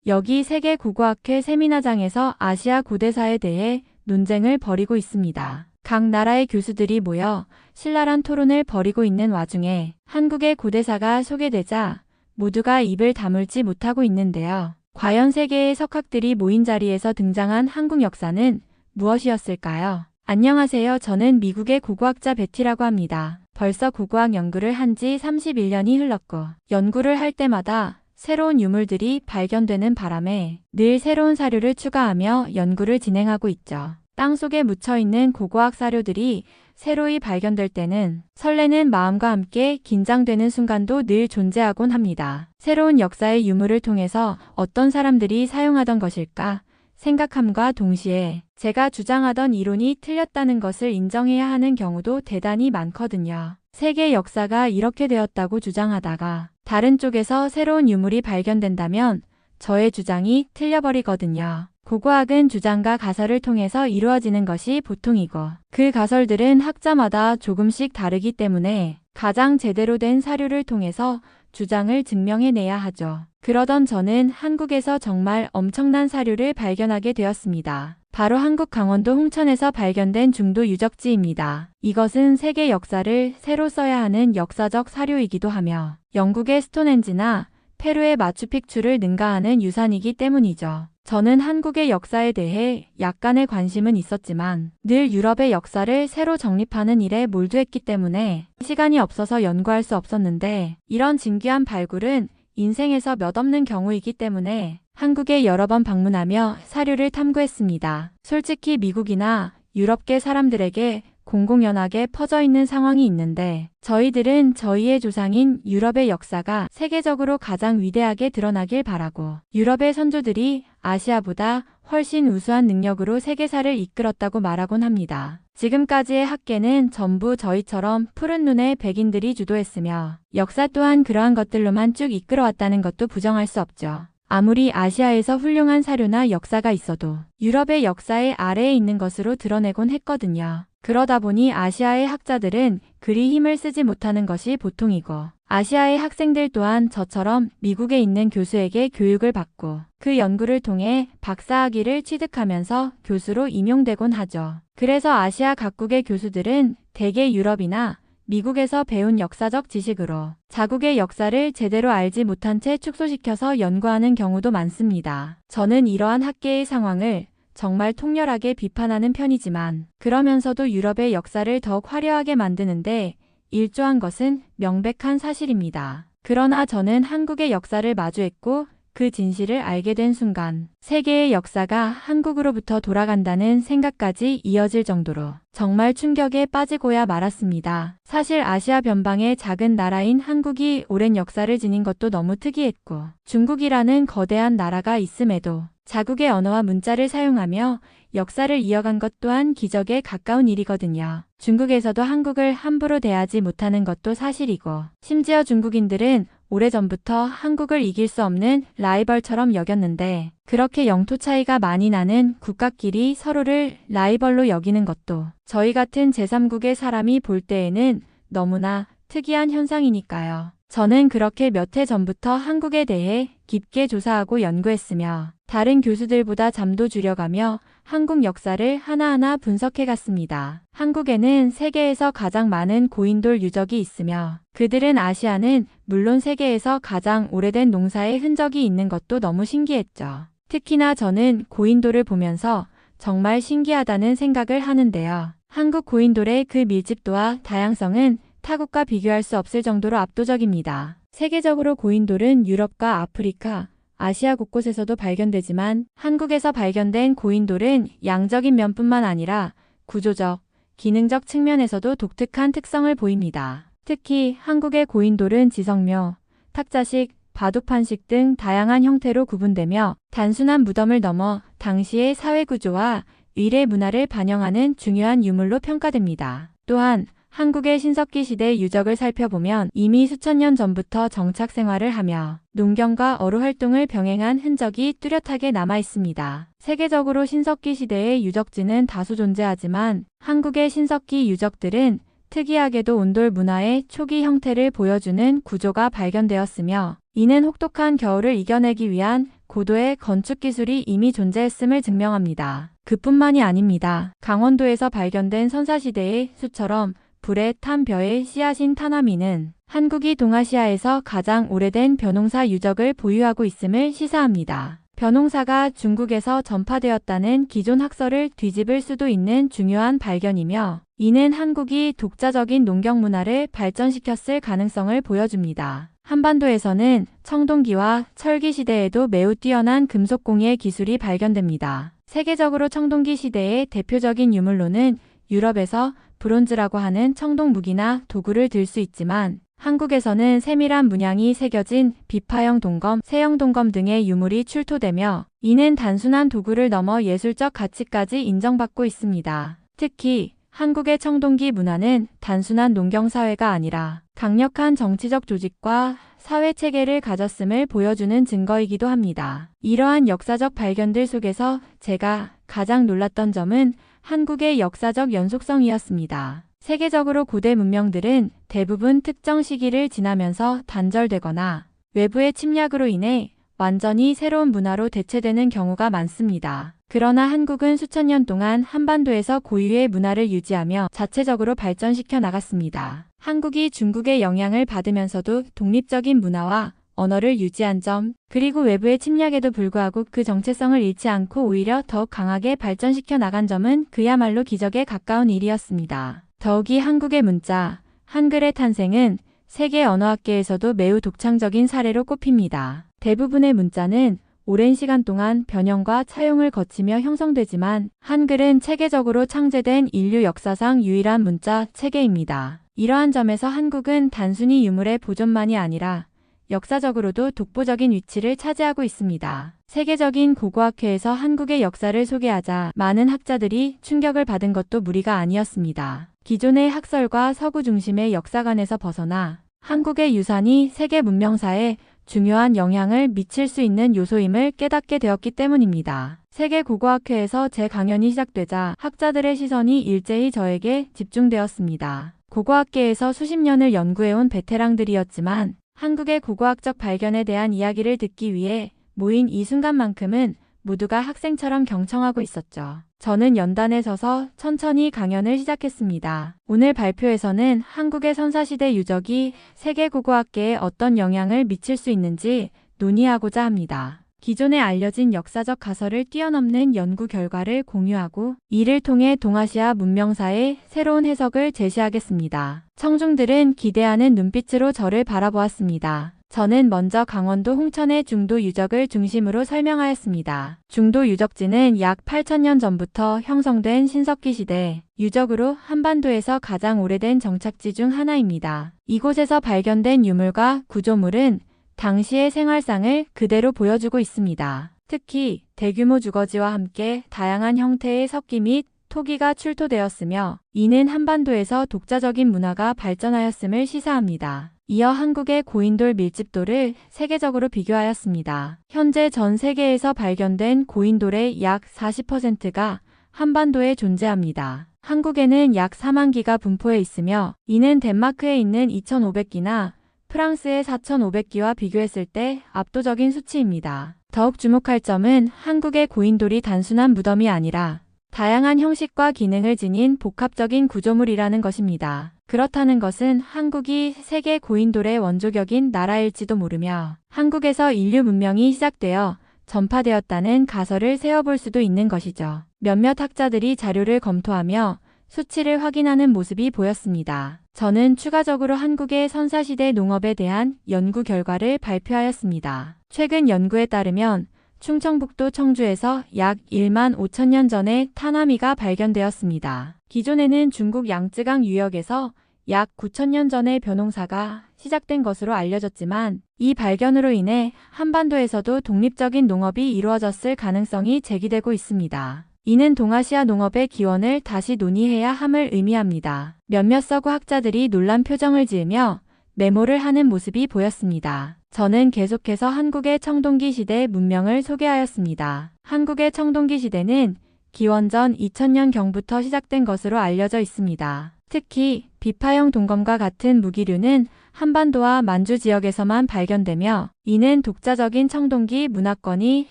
여기 세계고고학회 세미나장에서 아시아 고대사에 대해 논쟁을 벌이고 있습니다. 각 나라의 교수들이 모여 신랄한 토론을 벌이고 있는 와중에 한국의 고대사가 소개되자 모두가 입을 다물지 못하고 있는데요. 과연 세계의 석학들이 모인 자리에서 등장한 한국 역사는 무엇이었을까요? 안녕하세요. 저는 미국의 고고학자 베티라고 합니다. 벌써 고고학 연구를 한 지 31년이 흘렀고 연구를 할 때마다 새로운 유물들이 발견되는 바람에 늘 새로운 사료를 추가하며 연구를 진행하고 있죠. 땅속에 묻혀있는 고고학 사료들이 새로이 발견될 때는 설레는 마음과 함께 긴장되는 순간도 늘 존재하곤 합니다. 새로운 역사의 유물을 통해서 어떤 사람들이 사용하던 것일까 생각함과 동시에 제가 주장하던 이론이 틀렸다는 것을 인정해야 하는 경우도 대단히 많거든요. 세계 역사가 이렇게 되었다고 주장하다가 다른 쪽에서 새로운 유물이 발견된다면 저의 주장이 틀려버리거든요. 고고학은 주장과 가설을 통해서 이루어지는 것이 보통이고 그 가설들은 학자마다 조금씩 다르기 때문에 가장 제대로 된 사료를 통해서 주장을 증명해내야 하죠. 그러던 저는 한국에서 정말 엄청난 사료를 발견하게 되었습니다. 바로 한국 강원도 홍천에서 발견된 중도 유적지입니다. 이것은 세계 역사를 새로 써야 하는 역사적 사료이기도 하며 영국의 스톤헨지나 페루의 마추픽추를 능가하는 유산이기 때문이죠. 저는 한국의 역사에 대해 약간의 관심은 있었지만 늘 유럽의 역사를 새로 정립하는 일에 몰두했기 때문에 시간이 없어서 연구할 수 없었는데 이런 진귀한 발굴은 인생에서 몇 없는 경우이기 때문에 한국에 여러 번 방문하며 사료를 탐구했습니다. 솔직히 미국이나 유럽계 사람들에게 공공연하게 퍼져 있는 상황이 있는데 저희들은 저희의 조상인 유럽의 역사가 세계적으로 가장 위대하게 드러나길 바라고 유럽의 선조들이 아시아보다 훨씬 우수한 능력으로 세계사를 이끌었다고 말하곤 합니다. 지금까지의 학계는 전부 저희처럼 푸른 눈의 백인들이 주도했으며 역사 또한 그러한 것들로만 쭉 이끌어왔다는 것도 부정할 수 없죠. 아무리 아시아에서 훌륭한 사료나 역사가 있어도 유럽의 역사의 아래에 있는 것으로 드러내곤 했거든요. 그러다 보니 아시아의 학자들은 그리 힘을 쓰지 못하는 것이 보통이고 아시아의 학생들 또한 저처럼 미국에 있는 교수에게 교육을 받고 그 연구를 통해 박사학위를 취득하면서 교수로 임용되곤 하죠. 그래서 아시아 각국의 교수들은 대개 유럽이나 미국에서 배운 역사적 지식으로 자국의 역사를 제대로 알지 못한 채 축소시켜서 연구하는 경우도 많습니다. 저는 이러한 학계의 상황을 정말 통렬하게 비판하는 편이지만 그러면서도 유럽의 역사를 더욱 화려하게 만드는데 일조한 것은 명백한 사실입니다. 그러나 저는 한국의 역사를 마주했고 그 진실을 알게 된 순간 세계의 역사가 한국으로부터 돌아간다는 생각까지 이어질 정도로 정말 충격에 빠지고야 말았습니다. 사실 아시아 변방의 작은 나라인 한국이 오랜 역사를 지닌 것도 너무 특이했고 중국이라는 거대한 나라가 있음에도 자국의 언어와 문자를 사용하며 역사를 이어간 것 또한 기적에 가까운 일이거든요. 중국에서도 한국을 함부로 대하지 못하는 것도 사실이고 심지어 중국인들은 오래전부터 한국을 이길 수 없는 라이벌처럼 여겼는데 그렇게 영토 차이가 많이 나는 국가끼리 서로를 라이벌로 여기는 것도 저희 같은 제3국의 사람이 볼 때에는 너무나 특이한 현상이니까요. 저는 그렇게 몇 해 전부터 한국에 대해 깊게 조사하고 연구했으며 다른 교수들보다 잠도 줄여가며 한국 역사를 하나하나 분석해갔습니다. 한국에는 세계에서 가장 많은 고인돌 유적이 있으며 그들은 아시아는 물론 세계에서 가장 오래된 농사의 흔적이 있는 것도 너무 신기했죠. 특히나 저는 고인돌을 보면서 정말 신기하다는 생각을 하는데요. 한국 고인돌의 그 밀집도와 다양성은 타국과 비교할 수 없을 정도로 압도적입니다. 세계적으로 고인돌은 유럽과 아프리카, 아시아 곳곳에서도 발견되지만 한국에서 발견된 고인돌은 양적인 면뿐만 아니라 구조적, 기능적 측면에서도 독특한 특성을 보입니다. 특히 한국의 고인돌은 지성묘, 탁자식, 바둑판식 등 다양한 형태로 구분되며 단순한 무덤을 넘어 당시의 사회구조와 의례 문화를 반영하는 중요한 유물로 평가됩니다. 또한 한국의 신석기 시대 유적을 살펴보면 이미 수천 년 전부터 정착 생활을 하며 농경과 어로 활동을 병행한 흔적이 뚜렷하게 남아 있습니다. 세계적으로 신석기 시대의 유적지는 다수 존재하지만 한국의 신석기 유적들은 특이하게도 온돌 문화의 초기 형태를 보여주는 구조가 발견되었으며 이는 혹독한 겨울을 이겨내기 위한 고도의 건축 기술이 이미 존재했음을 증명합니다. 그뿐만이 아닙니다. 강원도에서 발견된 선사시대의 수처럼 불에 탄 벼의 씨앗인 타나미는 한국이 동아시아에서 가장 오래된 벼농사 유적을 보유하고 있음을 시사합니다. 벼농사가 중국에서 전파되었다는 기존 학설을 뒤집을 수도 있는 중요한 발견이며, 이는 한국이 독자적인 농경 문화를 발전시켰을 가능성을 보여줍니다. 한반도에서는 청동기와 철기 시대에도 매우 뛰어난 금속공예 기술이 발견됩니다. 세계적으로 청동기 시대의 대표적인 유물로는 유럽에서 브론즈라고 하는 청동 무기나 도구를 들 수 있지만, 한국에서는 세밀한 문양이 새겨진 비파형 동검, 세형 동검 등의 유물이 출토되며, 이는 단순한 도구를 넘어 예술적 가치까지 인정받고 있습니다. 특히 한국의 청동기 문화는 단순한 농경사회가 아니라 강력한 정치적 조직과 사회체계를 가졌음을 보여주는 증거이기도 합니다. 이러한 역사적 발견들 속에서 제가 가장 놀랐던 점은 한국의 역사적 연속성이었습니다. 세계적으로 고대 문명들은 대부분 특정 시기를 지나면서 단절되거나 외부의 침략으로 인해 완전히 새로운 문화로 대체되는 경우가 많습니다. 그러나 한국은 수천 년 동안 한반도에서 고유의 문화를 유지하며 자체적으로 발전시켜 나갔습니다. 한국이 중국의 영향을 받으면서도 독립적인 문화와 언어를 유지한 점, 그리고 외부의 침략에도 불구하고 그 정체성을 잃지 않고 오히려 더욱 강하게 발전시켜 나간 점은 그야말로 기적에 가까운 일이었습니다. 더욱이 한국의 문자, 한글의 탄생은 세계 언어학계에서도 매우 독창적인 사례로 꼽힙니다. 대부분의 문자는 오랜 시간 동안 변형과 차용을 거치며 형성되지만, 한글은 체계적으로 창제된 인류 역사상 유일한 문자 체계입니다. 이러한 점에서 한국은 단순히 유물의 보존만이 아니라 역사적으로도 독보적인 위치를 차지하고 있습니다. 세계적인 고고학회에서 한국의 역사를 소개하자 많은 학자들이 충격을 받은 것도 무리가 아니었습니다. 기존의 학설과 서구 중심의 역사관에서 벗어나 한국의 유산이 세계 문명사에 중요한 영향을 미칠 수 있는 요소임을 깨닫게 되었기 때문입니다. 세계 고고학회에서 제 강연이 시작되자 학자들의 시선이 일제히 저에게 집중되었습니다. 고고학계에서 수십 년을 연구해온 베테랑들이었지만, 한국의 고고학적 발견에 대한 이야기를 듣기 위해 모인 이 순간만큼은 모두가 학생처럼 경청하고 있었죠. 저는 연단에 서서 천천히 강연을 시작했습니다. 오늘 발표에서는 한국의 선사시대 유적이 세계 고고학계에 어떤 영향을 미칠 수 있는지 논의하고자 합니다. 기존에 알려진 역사적 가설을 뛰어넘는 연구 결과를 공유하고, 이를 통해 동아시아 문명사의 새로운 해석을 제시하겠습니다. 청중들은 기대하는 눈빛으로 저를 바라보았습니다. 저는 먼저 강원도 홍천의 중도 유적을 중심으로 설명하였습니다. 중도 유적지는 약 8,000년 전부터 형성된 신석기 시대 유적으로 한반도에서 가장 오래된 정착지 중 하나입니다. 이곳에서 발견된 유물과 구조물은 당시의 생활상을 그대로 보여주고 있습니다. 특히 대규모 주거지와 함께 다양한 형태의 석기 및 토기가 출토되었으며, 이는 한반도에서 독자적인 문화가 발전하였음을 시사합니다. 이어 한국의 고인돌 밀집도를 세계적으로 비교하였습니다. 현재 전 세계에서 발견된 고인돌의 약 40%가 한반도에 존재합니다. 한국에는 약 4만 기가 분포해 있으며, 이는 덴마크에 있는 2,500기나 프랑스의 4,500기와 비교했을 때 압도적인 수치입니다. 더욱 주목할 점은 한국의 고인돌이 단순한 무덤이 아니라 다양한 형식과 기능을 지닌 복합적인 구조물이라는 것입니다. 그렇다는 것은 한국이 세계 고인돌의 원조격인 나라일지도 모르며, 한국에서 인류 문명이 시작되어 전파되었다는 가설을 세워볼 수도 있는 것이죠. 몇몇 학자들이 자료를 검토하며 수치를 확인하는 모습이 보였습니다. 저는 추가적으로 한국의 선사시대 농업에 대한 연구 결과를 발표하였습니다. 최근 연구에 따르면 충청북도 청주에서 약 1만 5천 년 전에 타나미가 발견되었습니다. 기존에는 중국 양쯔강 유역에서 약 9천 년 전에 벼농사가 시작된 것으로 알려졌지만, 이 발견으로 인해 한반도에서도 독립적인 농업이 이루어졌을 가능성이 제기되고 있습니다. 이는 동아시아 농업의 기원을 다시 논의해야 함을 의미합니다. 몇몇 서구 학자들이 놀란 표정을 지으며 메모를 하는 모습이 보였습니다. 저는 계속해서 한국의 청동기 시대 문명을 소개하였습니다. 한국의 청동기 시대는 기원전 2000년경부터 시작된 것으로 알려져 있습니다. 특히 비파형 동검과 같은 무기류는 한반도와 만주 지역에서만 발견되며 이는 독자적인 청동기 문화권이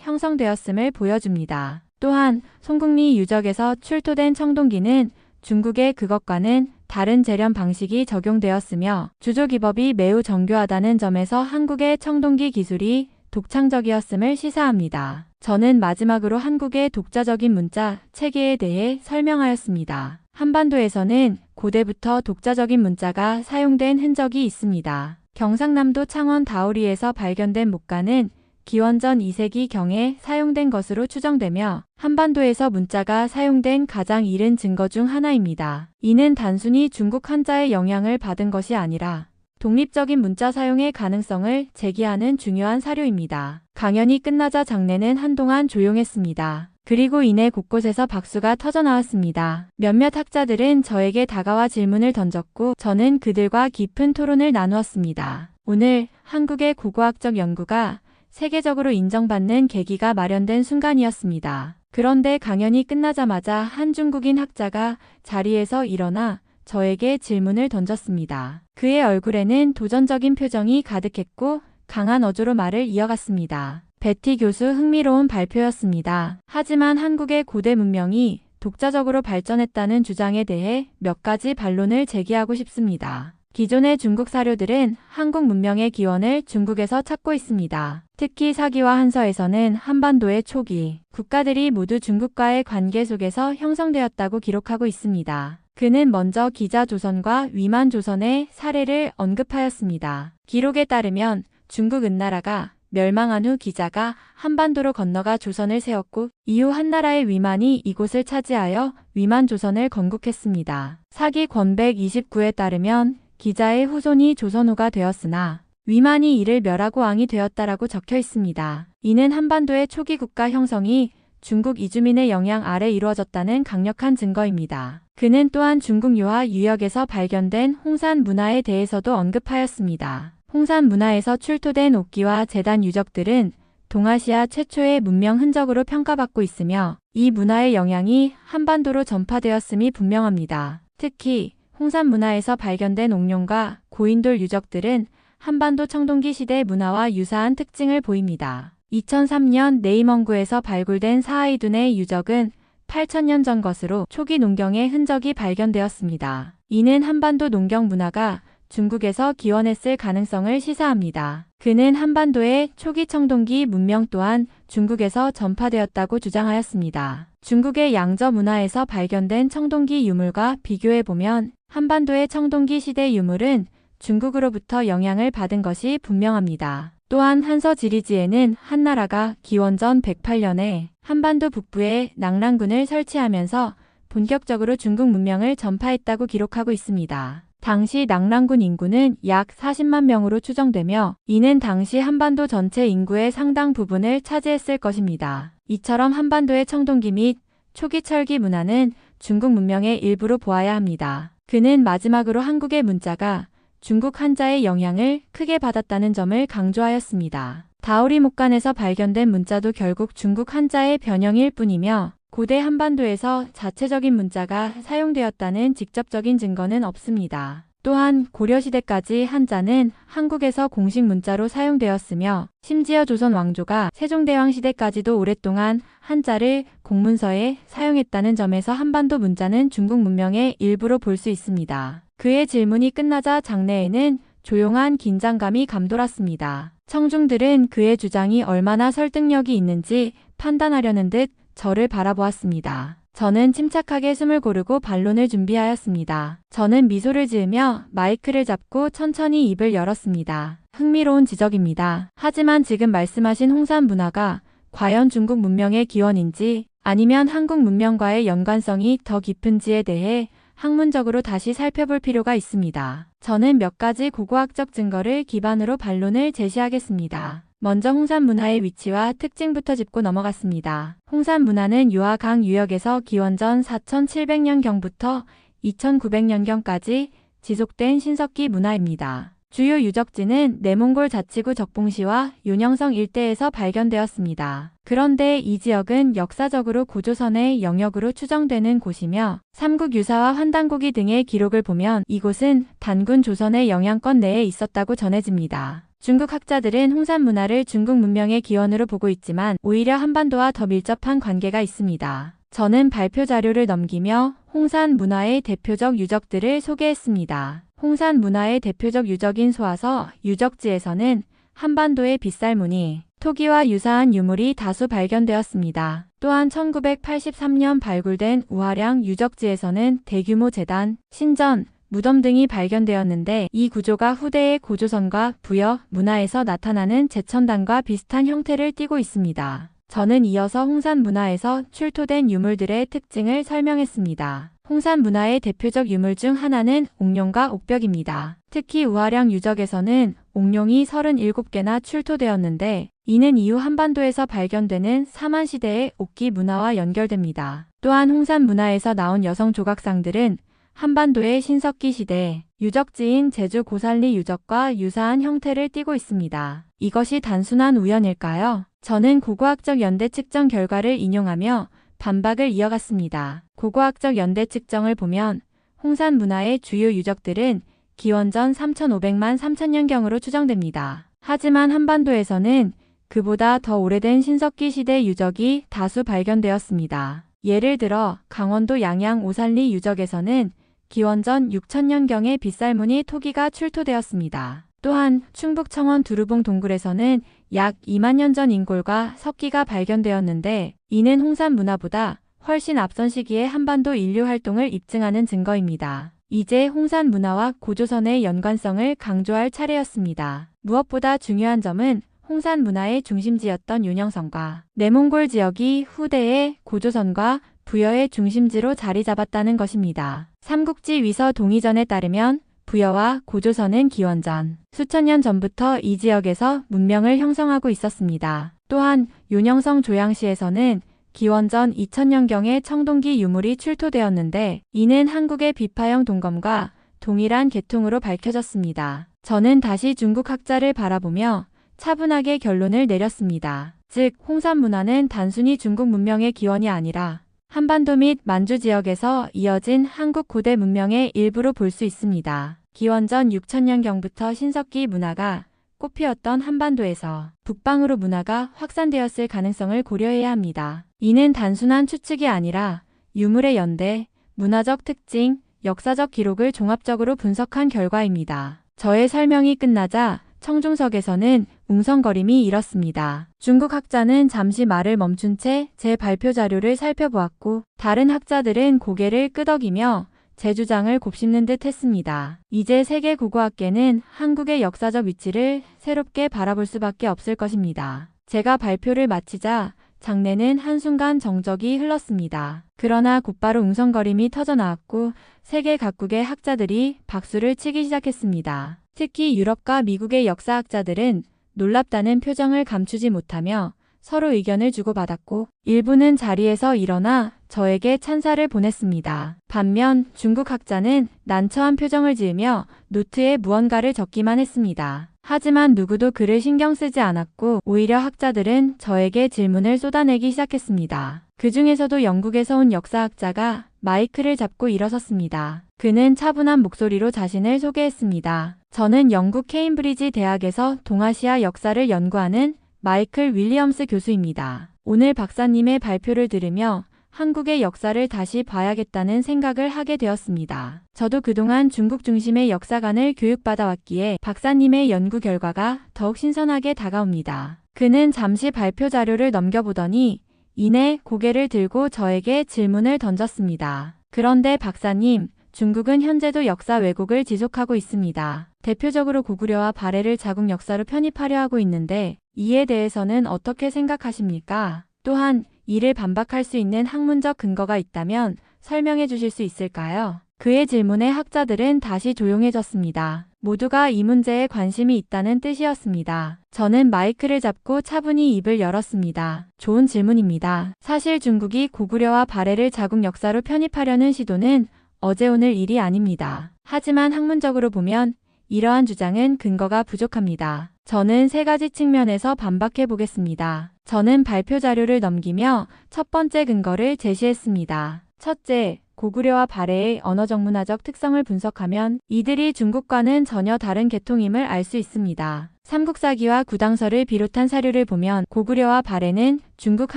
형성되었음을 보여줍니다. 또한 송국리 유적에서 출토된 청동기는 중국의 그것과는 다른 재련 방식이 적용되었으며 주조 기법이 매우 정교하다는 점에서 한국의 청동기 기술이 독창적이었음을 시사합니다. 저는 마지막으로 한국의 독자적인 문자 체계에 대해 설명하였습니다. 한반도에서는 고대부터 독자적인 문자가 사용된 흔적이 있습니다. 경상남도 창원 다우리에서 발견된 목가는 기원전 2세기경에 사용된 것으로 추정되며 한반도에서 문자가 사용된 가장 이른 증거 중 하나입니다. 이는 단순히 중국 한자의 영향을 받은 것이 아니라 독립적인 문자 사용의 가능성을 제기하는 중요한 사료입니다. 강연이 끝나자 장내는 한동안 조용했습니다. 그리고 이내 곳곳에서 박수가 터져나왔습니다. 몇몇 학자들은 저에게 다가와 질문을 던졌고 저는 그들과 깊은 토론을 나누었습니다. 오늘 한국의 고고학적 연구가 세계적으로 인정받는 계기가 마련된 순간이었습니다. 그런데 강연이 끝나자마자 한 중국인 학자가 자리에서 일어나 저에게 질문을 던졌습니다. 그의 얼굴에는 도전적인 표정이 가득했고 강한 어조로 말을 이어갔습니다. 베티 교수 흥미로운 발표였습니다. 하지만 한국의 고대 문명이 독자적으로 발전했다는 주장에 대해 몇 가지 반론을 제기하고 싶습니다. 기존의 중국 사료들은 한국 문명의 기원을 중국에서 찾고 있습니다. 특히 사기와 한서에서는 한반도의 초기 국가들이 모두 중국과의 관계 속에서 형성되었다고 기록하고 있습니다. 그는 먼저 기자조선과 위만조선의 사례를 언급하였습니다. 기록에 따르면 중국 은나라가 멸망한 후 기자가 한반도로 건너가 조선을 세웠고 이후 한나라의 위만이 이곳을 차지하여 위만조선을 건국했습니다. 사기 권백 29에 따르면 기자의 후손이 조선후가 되었으나 위만이 이를 멸하고 왕이 되었다라고 적혀 있습니다. 이는 한반도의 초기 국가 형성이 중국 이주민의 영향 아래 이루어졌다는 강력한 증거입니다. 그는 또한 중국 유화 유역에서 발견된 홍산 문화에 대해서도 언급하였습니다. 홍산 문화에서 출토된 옥기와 제단 유적들은 동아시아 최초의 문명 흔적으로 평가받고 있으며 이 문화의 영향이 한반도로 전파되었음이 분명합니다. 특히 홍산 문화에서 발견된 옥룡과 고인돌 유적들은 한반도 청동기 시대 문화와 유사한 특징을 보입니다. 2003년 네이멍구에서 발굴된 사하이둔의 유적은 8,000년 전 것으로 초기 농경의 흔적이 발견되었습니다. 이는 한반도 농경 문화가 중국에서 기원했을 가능성을 시사합니다. 그는 한반도의 초기 청동기 문명 또한 중국에서 전파되었다고 주장하였습니다. 중국의 양저 문화에서 발견된 청동기 유물과 비교해보면 한반도의 청동기 시대 유물은 중국으로부터 영향을 받은 것이 분명합니다. 또한 한서 지리지에는 한나라가 기원전 108년에 한반도 북부에 낙랑군을 설치하면서 본격적으로 중국 문명을 전파했다고 기록하고 있습니다. 당시 낙랑군 인구는 약 40만 명으로 추정되며 이는 당시 한반도 전체 인구의 상당 부분을 차지했을 것입니다. 이처럼 한반도의 청동기 및 초기 철기 문화는 중국 문명의 일부로 보아야 합니다. 그는 마지막으로 한국의 문자가 중국 한자의 영향을 크게 받았다는 점을 강조하였습니다. 다우리 목간에서 발견된 문자도 결국 중국 한자의 변형일 뿐이며 고대 한반도에서 자체적인 문자가 사용되었다는 직접적인 증거는 없습니다. 또한 고려시대까지 한자는 한국에서 공식 문자로 사용되었으며 심지어 조선 왕조가 세종대왕 시대까지도 오랫동안 한자를 공문서에 사용했다는 점에서 한반도 문자는 중국 문명의 일부로 볼 수 있습니다. 그의 질문이 끝나자 장내에는 조용한 긴장감이 감돌았습니다. 청중들은 그의 주장이 얼마나 설득력이 있는지 판단하려는 듯 저를 바라보았습니다. 저는 침착하게 숨을 고르고 반론을 준비하였습니다. 저는 미소를 지으며 마이크를 잡고 천천히 입을 열었습니다. 흥미로운 지적입니다. 하지만 지금 말씀하신 홍산 문화가 과연 중국 문명의 기원인지 아니면 한국 문명과의 연관성이 더 깊은지에 대해 학문적으로 다시 살펴볼 필요가 있습니다. 저는 몇 가지 고고학적 증거를 기반으로 반론을 제시하겠습니다. 먼저 홍산 문화의 위치와 특징부터 짚고 넘어갔습니다. 홍산 문화는 유화강 유역에서 기원전 4700년경부터 2900년경까지 지속된 신석기 문화입니다. 주요 유적지는 내몽골 자치구 적봉시와 윤영성 일대에서 발견되었습니다. 그런데 이 지역은 역사적으로 고조선의 영역으로 추정되는 곳이며 삼국 유사와 환단고기 등의 기록을 보면 이곳은 단군 조선의 영향권 내에 있었다고 전해집니다. 중국 학자들은 홍산 문화를 중국 문명의 기원으로 보고 있지만 오히려 한반도와 더 밀접한 관계가 있습니다. 저는 발표 자료를 넘기며 홍산 문화의 대표적 유적들을 소개했습니다. 홍산 문화의 대표적 유적인 소화서 유적지에서는 한반도의 빗살무늬, 토기와 유사한 유물이 다수 발견되었습니다. 또한 1983년 발굴된 우하량 유적지에서는 대규모 제단, 신전, 무덤 등이 발견되었는데 이 구조가 후대의 고조선과 부여 문화에서 나타나는 제천당과 비슷한 형태를 띠고 있습니다. 저는 이어서 홍산 문화에서 출토된 유물들의 특징을 설명했습니다. 홍산 문화의 대표적 유물 중 하나는 옥룡과 옥벽입니다. 특히 우하량 유적에서는 옥룡이 37개나 출토되었는데 이는 이후 한반도에서 발견되는 사만시대의 옥기 문화와 연결됩니다. 또한 홍산 문화에서 나온 여성 조각상들은 한반도의 신석기 시대 유적지인 제주 고살리 유적과 유사한 형태를 띠고 있습니다. 이것이 단순한 우연일까요? 저는 고고학적 연대 측정 결과를 인용하며 반박을 이어갔습니다. 고고학적 연대 측정을 보면 홍산 문화의 주요 유적들은 기원전 3500만 3000년경으로 추정됩니다. 하지만 한반도에서는 그보다 더 오래된 신석기 시대 유적이 다수 발견되었습니다. 예를 들어 강원도 양양 오살리 유적에서는 기원전 6000년경의 빗살무늬 토기가 출토되었습니다. 또한 충북 청원 두루봉 동굴에서는 약 2만 년 전 인골과 석기가 발견되었는데 이는 홍산 문화보다 훨씬 앞선 시기의 한반도 인류 활동을 입증하는 증거입니다. 이제 홍산 문화와 고조선의 연관성을 강조할 차례였습니다. 무엇보다 중요한 점은 홍산 문화의 중심지였던 윤영성과 내몽골 지역이 후대의 고조선과 부여의 중심지로 자리 잡았다는 것입니다. 삼국지 위서 동의전에 따르면 부여와 고조선은 기원전 수천 년 전부터 이 지역에서 문명을 형성하고 있었습니다. 또한 윤영성 조양시에서는 기원전 2000년경에 청동기 유물이 출토되었는데 이는 한국의 비파형 동검과 동일한 계통으로 밝혀졌습니다. 저는 다시 중국 학자를 바라보며 차분하게 결론을 내렸습니다. 즉, 홍산 문화는 단순히 중국 문명의 기원이 아니라 한반도 및 만주 지역에서 이어진 한국 고대 문명의 일부로 볼 수 있습니다. 기원전 6000년경부터 신석기 문화가 꽃피었던 한반도에서 북방으로 문화가 확산되었을 가능성을 고려해야 합니다. 이는 단순한 추측이 아니라 유물의 연대, 문화적 특징, 역사적 기록을 종합적으로 분석한 결과입니다. 저의 설명이 끝나자 청중석에서는 웅성거림이 일었습니다. 중국 학자는 잠시 말을 멈춘 채 제 발표 자료를 살펴보았고 다른 학자들은 고개를 끄덕이며 제 주장을 곱씹는 듯 했습니다. 이제 세계 고고학계는 한국의 역사적 위치를 새롭게 바라볼 수밖에 없을 것입니다. 제가 발표를 마치자 장내는 한순간 정적이 흘렀습니다. 그러나 곧바로 웅성거림이 터져나왔고 세계 각국의 학자들이 박수를 치기 시작했습니다. 특히 유럽과 미국의 역사학자들은 놀랍다는 표정을 감추지 못하며 서로 의견을 주고받았고 일부는 자리에서 일어나 저에게 찬사를 보냈습니다. 반면 중국 학자는 난처한 표정을 지으며 노트에 무언가를 적기만 했습니다. 하지만 누구도 그를 신경 쓰지 않았고 오히려 학자들은 저에게 질문을 쏟아내기 시작했습니다. 그 중에서도 영국에서 온 역사학자가 마이크를 잡고 일어섰습니다. 그는 차분한 목소리로 자신을 소개했습니다. 저는 영국 케임브리지 대학에서 동아시아 역사를 연구하는 마이클 윌리엄스 교수입니다. 오늘 박사님의 발표를 들으며 한국의 역사를 다시 봐야겠다는 생각을 하게 되었습니다. 저도 그동안 중국 중심의 역사관을 교육받아왔기에 박사님의 연구 결과가 더욱 신선하게 다가옵니다. 그는 잠시 발표 자료를 넘겨보더니 이내 고개를 들고 저에게 질문을 던졌습니다. 그런데 박사님, 중국은 현재도 역사 왜곡을 지속하고 있습니다. 대표적으로 고구려와 발해를 자국 역사로 편입하려 하고 있는데 이에 대해서는 어떻게 생각하십니까? 또한 이를 반박할 수 있는 학문적 근거가 있다면 설명해 주실 수 있을까요? 그의 질문에 학자들은 다시 조용해졌습니다. 모두가 이 문제에 관심이 있다는 뜻이었습니다. 저는 마이크를 잡고 차분히 입을 열었습니다. 좋은 질문입니다. 사실 중국이 고구려와 발해를 자국 역사로 편입하려는 시도는 어제 오늘 일이 아닙니다. 하지만 학문적으로 보면 이러한 주장은 근거가 부족합니다. 저는 세 가지 측면에서 반박해 보겠습니다. 저는 발표 자료를 넘기며 첫 번째 근거를 제시했습니다. 첫째, 고구려와 발해의 언어적-문화적 특성을 분석하면 이들이 중국과는 전혀 다른 계통임을 알 수 있습니다. 삼국사기와 구당서를 비롯한 사료를 보면 고구려와 발해는 중국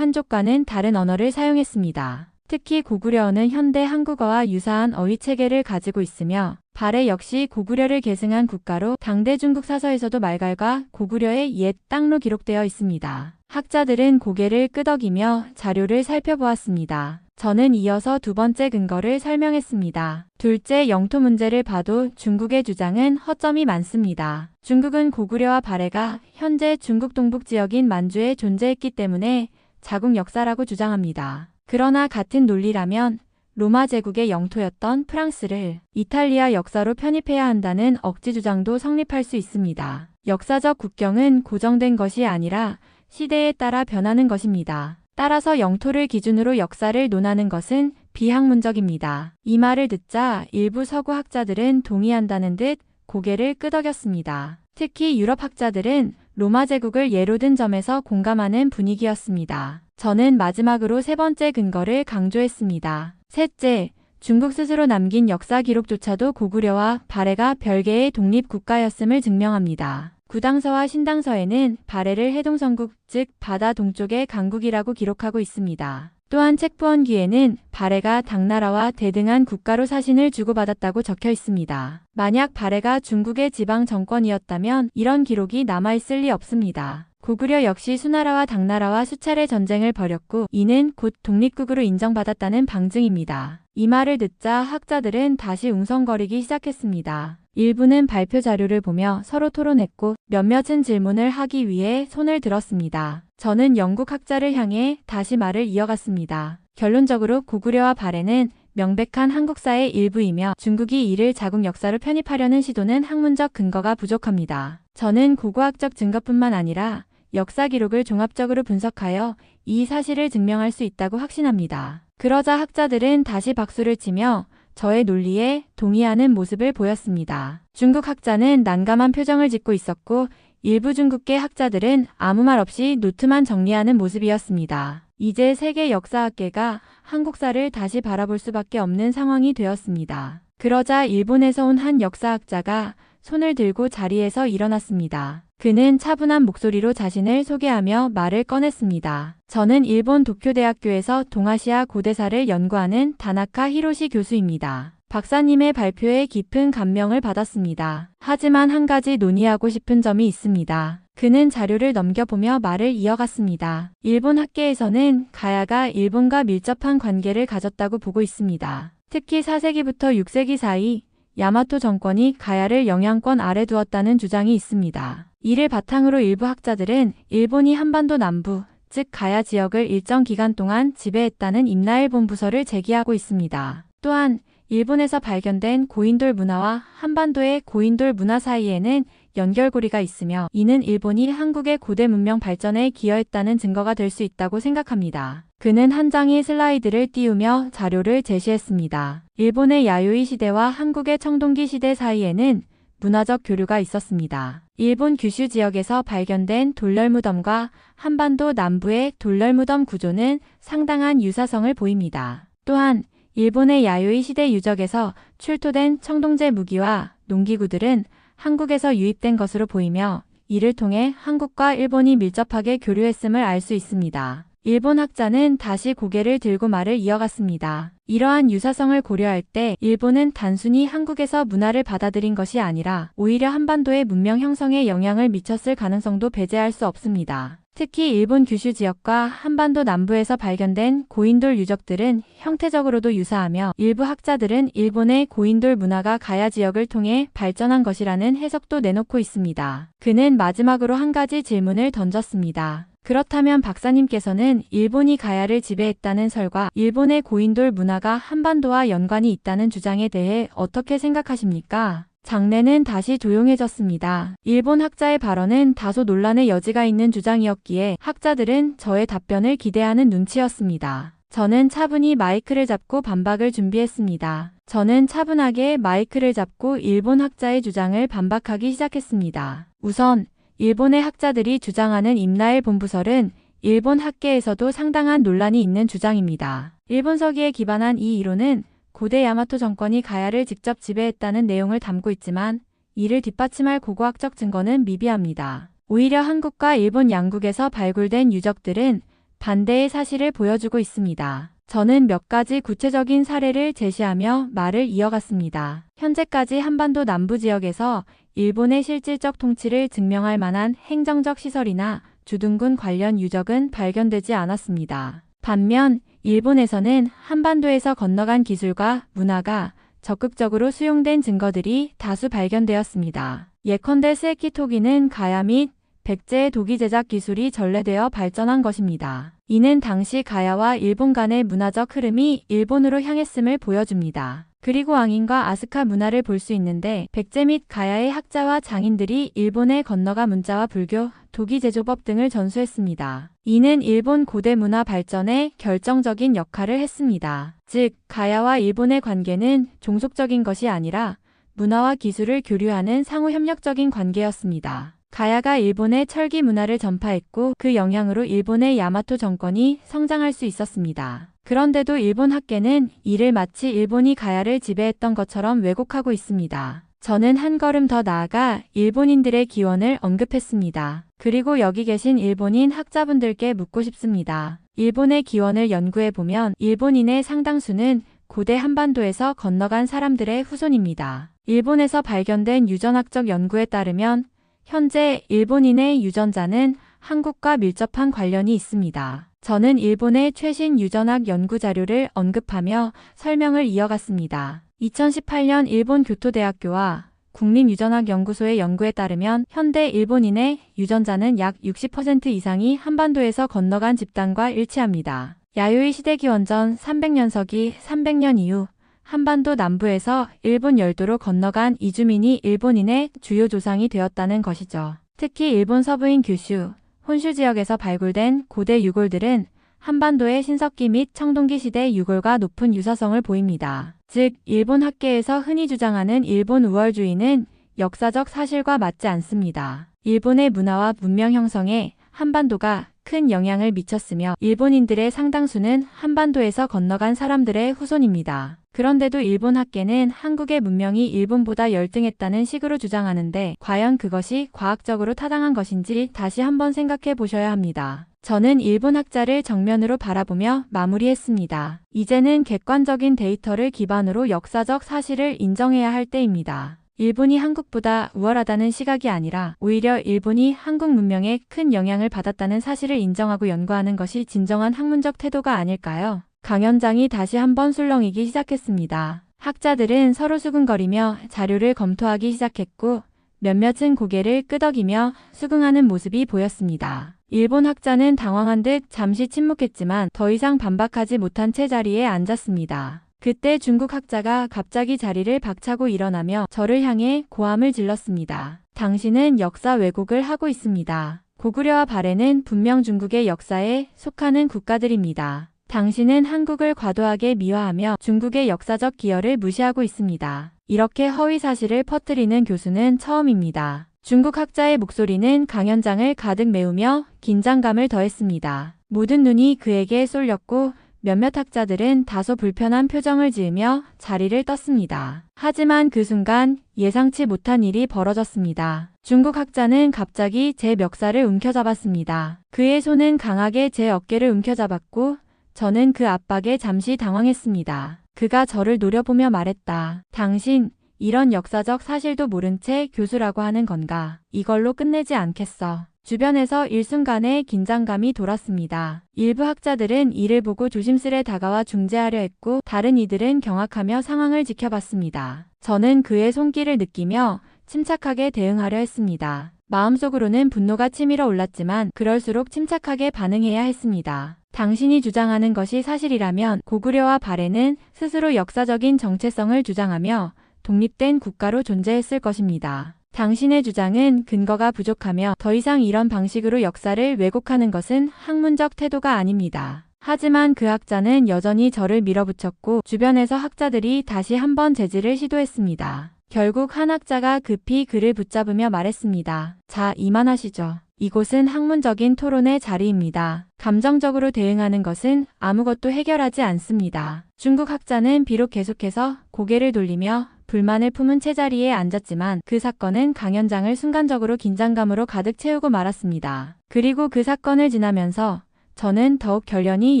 한족과는 다른 언어를 사용했습니다. 특히 고구려어는 현대 한국어와 유사한 어휘 체계를 가지고 있으며 발해 역시 고구려를 계승한 국가로 당대 중국 사서에서도 말갈과 고구려의 옛 땅로 기록되어 있습니다. 학자들은 고개를 끄덕이며 자료를 살펴보았습니다. 저는 이어서 두 번째 근거를 설명했습니다. 둘째, 영토 문제를 봐도 중국의 주장은 허점이 많습니다. 중국은 고구려와 발해가 현재 중국 동북 지역인 만주에 존재했기 때문에 자국 역사라고 주장합니다. 그러나 같은 논리라면 로마 제국의 영토였던 프랑스를 이탈리아 역사로 편입해야 한다는 억지 주장도 성립할 수 있습니다. 역사적 국경은 고정된 것이 아니라 시대에 따라 변하는 것입니다. 따라서 영토를 기준으로 역사를 논하는 것은 비학문적입니다. 이 말을 듣자 일부 서구 학자들은 동의한다는 듯 고개를 끄덕였습니다. 특히 유럽 학자들은 로마 제국을 예로 든 점에서 공감하는 분위기였습니다. 저는 마지막으로 세 번째 근거를 강조했습니다. 셋째, 중국 스스로 남긴 역사 기록조차도 고구려와 발해가 별개의 독립국가였음을 증명합니다. 구당서와 신당서에는 발해를 해동성국, 즉 바다 동쪽의 강국이라고 기록하고 있습니다. 또한 책부원기에는 발해가 당나라와 대등한 국가로 사신을 주고받았다고 적혀 있습니다. 만약 발해가 중국의 지방 정권이었다면 이런 기록이 남아있을 리 없습니다. 고구려 역시 수나라와 당나라와 수차례 전쟁을 벌였고 이는 곧 독립국으로 인정받았다는 방증입니다. 이 말을 듣자 학자들은 다시 웅성거리기 시작했습니다. 일부는 발표 자료를 보며 서로 토론했고 몇몇은 질문을 하기 위해 손을 들었습니다. 저는 영국 학자를 향해 다시 말을 이어갔습니다. 결론적으로 고구려와 발해는 명백한 한국사의 일부이며 중국이 이를 자국 역사로 편입하려는 시도는 학문적 근거가 부족합니다. 저는 고고학적 증거뿐만 아니라 역사 기록을 종합적으로 분석하여 이 사실을 증명할 수 있다고 확신합니다. 그러자 학자들은 다시 박수를 치며 저의 논리에 동의하는 모습을 보였습니다. 중국 학자는 난감한 표정을 짓고 있었고 일부 중국계 학자들은 아무 말 없이 노트만 정리하는 모습이었습니다. 이제 세계 역사학계가 한국사를 다시 바라볼 수밖에 없는 상황이 되었습니다. 그러자 일본에서 온 한 역사학자가 손을 들고 자리에서 일어났습니다. 그는 차분한 목소리로 자신을 소개하며 말을 꺼냈습니다. 저는 일본 도쿄대학교에서 동아시아 고대사를 연구하는 다나카 히로시 교수입니다. 박사님의 발표에 깊은 감명을 받았습니다. 하지만 한 가지 논의하고 싶은 점이 있습니다. 그는 자료를 넘겨보며 말을 이어갔습니다. 일본 학계에서는 가야가 일본과 밀접한 관계를 가졌다고 보고 있습니다. 특히 4세기부터 6세기 사이 야마토 정권이 가야를 영향권 아래 두었다는 주장이 있습니다. 이를 바탕으로 일부 학자들은 일본이 한반도 남부, 즉 가야 지역을 일정 기간 동안 지배했다는 임나일 본부설을 제기하고 있습니다. 또한 일본에서 발견된 고인돌 문화와 한반도의 고인돌 문화 사이에는 연결고리가 있으며 이는 일본이 한국의 고대 문명 발전에 기여했다는 증거가 될 수 있다고 생각합니다. 그는 한 장의 슬라이드를 띄우며 자료를 제시했습니다. 일본의 야요이 시대와 한국의 청동기 시대 사이에는 문화적 교류가 있었습니다. 일본 규슈 지역에서 발견된 돌렬무덤과 한반도 남부의 돌렬무덤 구조는 상당한 유사성을 보입니다. 또한 일본의 야요이 시대 유적에서 출토된 청동제 무기와 농기구들은 한국에서 유입된 것으로 보이며 이를 통해 한국과 일본이 밀접하게 교류했음을 알 수 있습니다. 일본 학자는 다시 고개를 들고 말을 이어갔습니다. 이러한 유사성을 고려할 때 일본은 단순히 한국에서 문화를 받아들인 것이 아니라 오히려 한반도의 문명 형성에 영향을 미쳤을 가능성도 배제할 수 없습니다. 특히 일본 규슈 지역과 한반도 남부에서 발견된 고인돌 유적들은 형태적으로도 유사하며 일부 학자들은 일본의 고인돌 문화가 가야 지역을 통해 발전한 것이라는 해석도 내놓고 있습니다. 그는 마지막으로 한 가지 질문을 던졌습니다. 그렇다면 박사님께서는 일본이 가야를 지배했다는 설과 일본의 고인돌 문화가 한반도와 연관이 있다는 주장에 대해 어떻게 생각하십니까? 장내는 다시 조용해졌습니다. 일본 학자의 발언은 다소 논란의 여지가 있는 주장이었기에 학자들은 저의 답변을 기대하는 눈치였습니다. 저는 차분히 마이크를 잡고 반박을 준비했습니다. 저는 차분하게 마이크를 잡고 일본 학자의 주장을 반박하기 시작했습니다. 우선 일본의 학자들이 주장하는 임나엘 본부설은 일본 학계에서도 상당한 논란이 있는 주장입니다. 일본서기에 기반한 이 이론은 고대 야마토 정권이 가야를 직접 지배했다는 내용을 담고 있지만 이를 뒷받침할 고고학적 증거는 미비합니다. 오히려 한국과 일본 양국에서 발굴된 유적들은 반대의 사실을 보여주고 있습니다. 저는 몇 가지 구체적인 사례를 제시하며 말을 이어갔습니다. 현재까지 한반도 남부 지역에서 일본의 실질적 통치를 증명할 만한 행정적 시설이나 주둔군 관련 유적은 발견되지 않았습니다. 반면 일본에서는 한반도에서 건너간 기술과 문화가 적극적으로 수용된 증거들이 다수 발견되었습니다. 예컨대 스에키 토기는 가야 및 백제의 도기 제작 기술이 전래되어 발전한 것입니다. 이는 당시 가야와 일본 간의 문화적 흐름이 일본으로 향했음을 보여줍니다. 그리고 왕인과 아스카 문화를 볼 수 있는데 백제 및 가야의 학자와 장인들이 일본에 건너가 문자와 불교, 도기 제조법 등을 전수했습니다. 이는 일본 고대 문화 발전에 결정적인 역할을 했습니다. 즉, 가야와 일본의 관계는 종속적인 것이 아니라 문화와 기술을 교류하는 상호 협력적인 관계였습니다. 가야가 일본의 철기 문화를 전파했고 그 영향으로 일본의 야마토 정권이 성장할 수 있었습니다. 그런데도 일본 학계는 이를 마치 일본이 가야를 지배했던 것처럼 왜곡하고 있습니다. 저는 한 걸음 더 나아가 일본인들의 기원을 언급했습니다. 그리고 여기 계신 일본인 학자분들께 묻고 싶습니다. 일본의 기원을 연구해보면 일본인의 상당수는 고대 한반도에서 건너간 사람들의 후손입니다. 일본에서 발견된 유전학적 연구에 따르면 현재 일본인의 유전자는 한국과 밀접한 관련이 있습니다. 저는 일본의 최신 유전학 연구 자료를 언급하며 설명을 이어갔습니다. 2018년 일본 교토대학교와 국립유전학연구소의 연구에 따르면 현대 일본인의 유전자는 약 60% 이상이 한반도에서 건너간 집단과 일치합니다. 야요이 시대 기원전 300년서기 300년 이후 한반도 남부에서 일본 열도로 건너간 이주민이 일본인의 주요 조상이 되었다는 것이죠. 특히 일본 서부인 규슈, 혼슈 지역에서 발굴된 고대 유골들은 한반도의 신석기 및 청동기 시대 유골과 높은 유사성을 보입니다. 즉, 일본 학계에서 흔히 주장하는 일본 우월주의는 역사적 사실과 맞지 않습니다. 일본의 문화와 문명 형성에 한반도가 큰 영향을 미쳤으며 일본인들의 상당수는 한반도에서 건너간 사람들의 후손입니다. 그런데도 일본 학계는 한국의 문명이 일본보다 열등했다는 식으로 주장하는데 과연 그것이 과학적으로 타당한 것인지 다시 한번 생각해 보셔야 합니다. 저는 일본 학자를 정면으로 바라보며 마무리했습니다. 이제는 객관적인 데이터를 기반으로 역사적 사실을 인정해야 할 때입니다. 일본이 한국보다 우월하다는 시각이 아니라 오히려 일본이 한국 문명에 큰 영향을 받았다는 사실을 인정하고 연구하는 것이 진정한 학문적 태도가 아닐까요? 강연장이 다시 한번 술렁이기 시작했습니다. 학자들은 서로 수근거리며 자료를 검토하기 시작했고 몇몇은 고개를 끄덕이며 수긍하는 모습이 보였습니다. 일본 학자는 당황한 듯 잠시 침묵했지만 더 이상 반박하지 못한 채 자리에 앉았습니다. 그때 중국 학자가 갑자기 자리를 박차고 일어나며 저를 향해 고함을 질렀습니다. 당신은 역사 왜곡을 하고 있습니다. 고구려와 발해는 분명 중국의 역사에 속하는 국가들입니다. 당신은 한국을 과도하게 미화하며 중국의 역사적 기여를 무시하고 있습니다. 이렇게 허위 사실을 퍼뜨리는 교수는 처음입니다. 중국 학자의 목소리는 강연장을 가득 메우며 긴장감을 더했습니다. 모든 눈이 그에게 쏠렸고 몇몇 학자들은 다소 불편한 표정을 지으며 자리를 떴습니다. 하지만 그 순간 예상치 못한 일이 벌어졌습니다. 중국 학자는 갑자기 제 멱살을 움켜잡았습니다. 그의 손은 강하게 제 어깨를 움켜잡았고 저는 그 압박에 잠시 당황했습니다. 그가 저를 노려보며 말했다. 당신, 이런 역사적 사실도 모른 채 교수라고 하는 건가? 이걸로 끝내지 않겠어. 주변에서 일순간의 긴장감이 돌았습니다. 일부 학자들은 이를 보고 조심스레 다가와 중재하려 했고 다른 이들은 경악하며 상황을 지켜봤습니다. 저는 그의 손길을 느끼며 침착하게 대응하려 했습니다. 마음속으로는 분노가 치밀어 올랐지만 그럴수록 침착하게 반응해야 했습니다. 당신이 주장하는 것이 사실이라면 고구려와 발해는 스스로 역사적인 정체성을 주장하며 독립된 국가로 존재했을 것입니다. 당신의 주장은 근거가 부족하며 더 이상 이런 방식으로 역사를 왜곡하는 것은 학문적 태도가 아닙니다. 하지만 그 학자는 여전히 저를 밀어붙였고 주변에서 학자들이 다시 한번 제지를 시도했습니다. 결국 한 학자가 급히 그를 붙잡으며 말했습니다. 자, 이만하시죠. 이곳은 학문적인 토론의 자리입니다. 감정적으로 대응하는 것은 아무것도 해결하지 않습니다. 중국 학자는 비록 계속해서 고개를 돌리며 불만을 품은 채자리에 앉았지만 그 사건은 강연장을 순간적으로 긴장감으로 가득 채우고 말았습니다. 그리고 그 사건을 지나면서 저는 더욱 결연히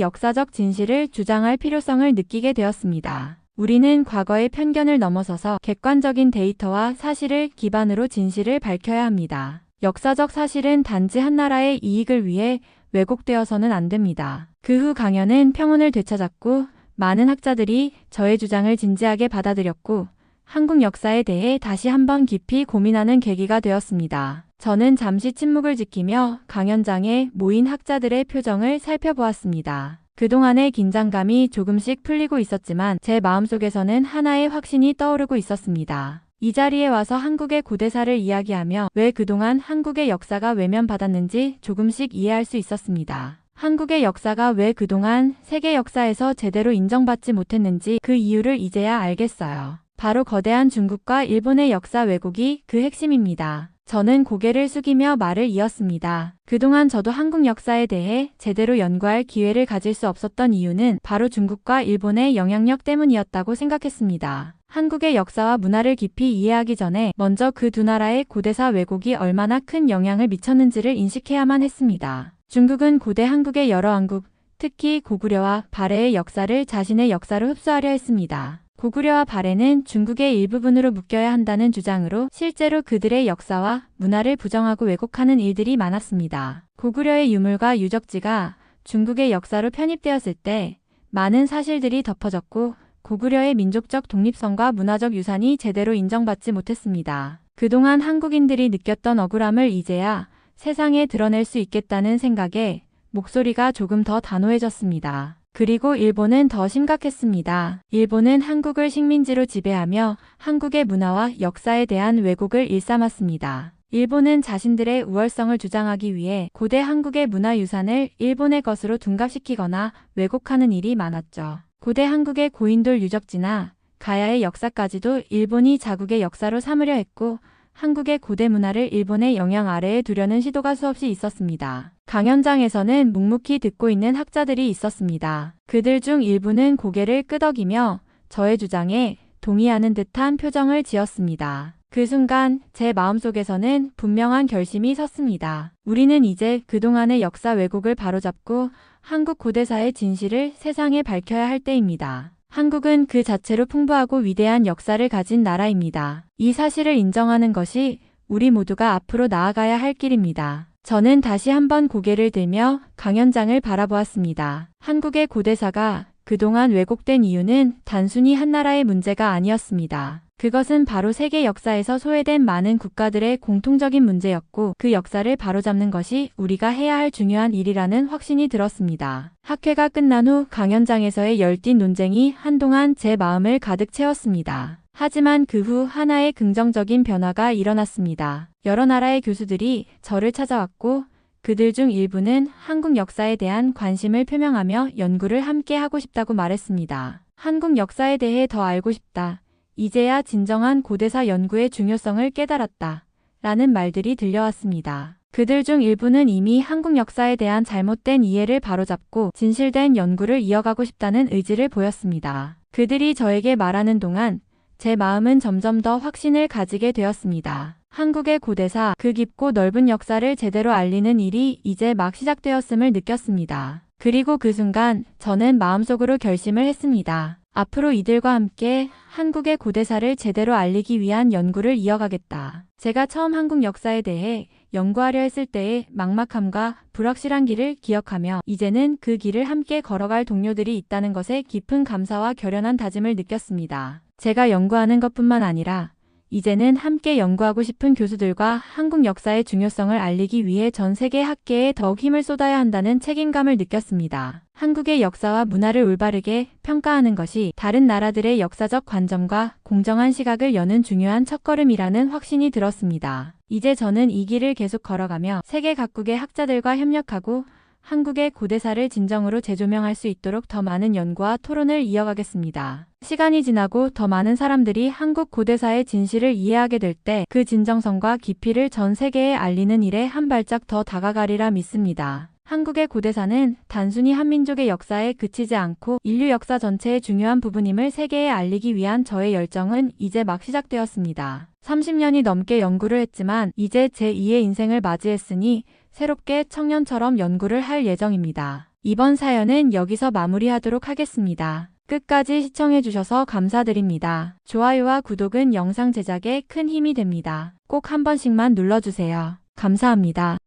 역사적 진실을 주장할 필요성을 느끼게 되었습니다. 우리는 과거의 편견을 넘어서서 객관적인 데이터와 사실을 기반으로 진실을 밝혀야 합니다. 역사적 사실은 단지 한 나라의 이익을 위해 왜곡되어서는 안 됩니다. 그 후 강연은 평온을 되찾았고 많은 학자들이 저의 주장을 진지하게 받아들였고 한국 역사에 대해 다시 한번 깊이 고민하는 계기가 되었습니다. 저는 잠시 침묵을 지키며 강연장에 모인 학자들의 표정을 살펴보았습니다. 그동안의 긴장감이 조금씩 풀리고 있었지만 제 마음속에서는 하나의 확신이 떠오르고 있었습니다. 이 자리에 와서 한국의 고대사를 이야기하며 왜 그동안 한국의 역사가 외면받았는지 조금씩 이해할 수 있었습니다. 한국의 역사가 왜 그동안 세계 역사에서 제대로 인정받지 못했는지 그 이유를 이제야 알겠어요. 바로 거대한 중국과 일본의 역사 왜곡이 그 핵심입니다. 저는 고개를 숙이며 말을 이었습니다. 그동안 저도 한국 역사에 대해 제대로 연구할 기회를 가질 수 없었던 이유는 바로 중국과 일본의 영향력 때문이었다고 생각했습니다. 한국의 역사와 문화를 깊이 이해하기 전에 먼저 그 두 나라의 고대사 왜곡이 얼마나 큰 영향을 미쳤는지를 인식해야만 했습니다. 중국은 고대 한국의 여러 왕국, 특히 고구려와 발해의 역사를 자신의 역사로 흡수하려 했습니다. 고구려와 발해는 중국의 일부분으로 묶여야 한다는 주장으로 실제로 그들의 역사와 문화를 부정하고 왜곡하는 일들이 많았습니다. 고구려의 유물과 유적지가 중국의 역사로 편입되었을 때 많은 사실들이 덮어졌고 고구려의 민족적 독립성과 문화적 유산이 제대로 인정받지 못했습니다. 그동안 한국인들이 느꼈던 억울함을 이제야 세상에 드러낼 수 있겠다는 생각에 목소리가 조금 더 단호해졌습니다. 그리고 일본은 더 심각했습니다. 일본은 한국을 식민지로 지배하며 한국의 문화와 역사에 대한 왜곡을 일삼았습니다. 일본은 자신들의 우월성을 주장하기 위해 고대 한국의 문화유산을 일본의 것으로 둔갑시키거나 왜곡하는 일이 많았죠. 고대 한국의 고인돌 유적지나 가야의 역사까지도 일본이 자국의 역사로 삼으려 했고 한국의 고대 문화를 일본의 영향 아래에 두려는 시도가 수없이 있었습니다. 강연장에서는 묵묵히 듣고 있는 학자들이 있었습니다. 그들 중 일부는 고개를 끄덕이며 저의 주장에 동의하는 듯한 표정을 지었습니다. 그 순간 제 마음속에서는 분명한 결심이 섰습니다. 우리는 이제 그동안의 역사 왜곡을 바로잡고 한국 고대사의 진실을 세상에 밝혀야 할 때입니다. 한국은 그 자체로 풍부하고 위대한 역사를 가진 나라입니다. 이 사실을 인정하는 것이 우리 모두가 앞으로 나아가야 할 길입니다. 저는 다시 한번 고개를 들며 강연장을 바라보았습니다. 한국의 고대사가 그동안 왜곡된 이유는 단순히 한 나라의 문제가 아니었습니다. 그것은 바로 세계 역사에서 소외된 많은 국가들의 공통적인 문제였고 그 역사를 바로잡는 것이 우리가 해야 할 중요한 일이라는 확신이 들었습니다. 학회가 끝난 후 강연장에서의 열띤 논쟁이 한동안 제 마음을 가득 채웠습니다. 하지만 그 후 하나의 긍정적인 변화가 일어났습니다. 여러 나라의 교수들이 저를 찾아왔고 그들 중 일부는 한국 역사에 대한 관심을 표명하며 연구를 함께 하고 싶다고 말했습니다. 한국 역사에 대해 더 알고 싶다. 이제야 진정한 고대사 연구의 중요성을 깨달았다. 라는 말들이 들려왔습니다. 그들 중 일부는 이미 한국 역사에 대한 잘못된 이해를 바로잡고 진실된 연구를 이어가고 싶다는 의지를 보였습니다. 그들이 저에게 말하는 동안 제 마음은 점점 더 확신을 가지게 되었습니다. 한국의 고대사, 그 깊고 넓은 역사를 제대로 알리는 일이 이제 막 시작되었음을 느꼈습니다. 그리고 그 순간 저는 마음속으로 결심을 했습니다. 앞으로 이들과 함께 한국의 고대사를 제대로 알리기 위한 연구를 이어가겠다. 제가 처음 한국 역사에 대해 연구하려 했을 때의 막막함과 불확실한 길을 기억하며 이제는 그 길을 함께 걸어갈 동료들이 있다는 것에 깊은 감사와 결연한 다짐을 느꼈습니다. 제가 연구하는 것뿐만 아니라 이제는 함께 연구하고 싶은 교수들과 한국 역사의 중요성을 알리기 위해 전 세계 학계에 더욱 힘을 쏟아야 한다는 책임감을 느꼈습니다. 한국의 역사와 문화를 올바르게 평가하는 것이 다른 나라들의 역사적 관점과 공정한 시각을 여는 중요한 첫걸음이라는 확신이 들었습니다. 이제 저는 이 길을 계속 걸어가며 세계 각국의 학자들과 협력하고 한국의 고대사를 진정으로 재조명할 수 있도록 더 많은 연구와 토론을 이어가겠습니다. 시간이 지나고 더 많은 사람들이 한국 고대사의 진실을 이해하게 될 때 그 진정성과 깊이를 전 세계에 알리는 일에 한 발짝 더 다가가리라 믿습니다. 한국의 고대사는 단순히 한민족의 역사에 그치지 않고 인류 역사 전체의 중요한 부분임을 세계에 알리기 위한 저의 열정은 이제 막 시작되었습니다. 30년이 넘게 연구를 했지만 이제 제2의 인생을 맞이했으니 새롭게 청년처럼 연구를 할 예정입니다. 이번 사연은 여기서 마무리하도록 하겠습니다. 끝까지 시청해주셔서 감사드립니다. 좋아요와 구독은 영상 제작에 큰 힘이 됩니다. 꼭 한 번씩만 눌러주세요. 감사합니다.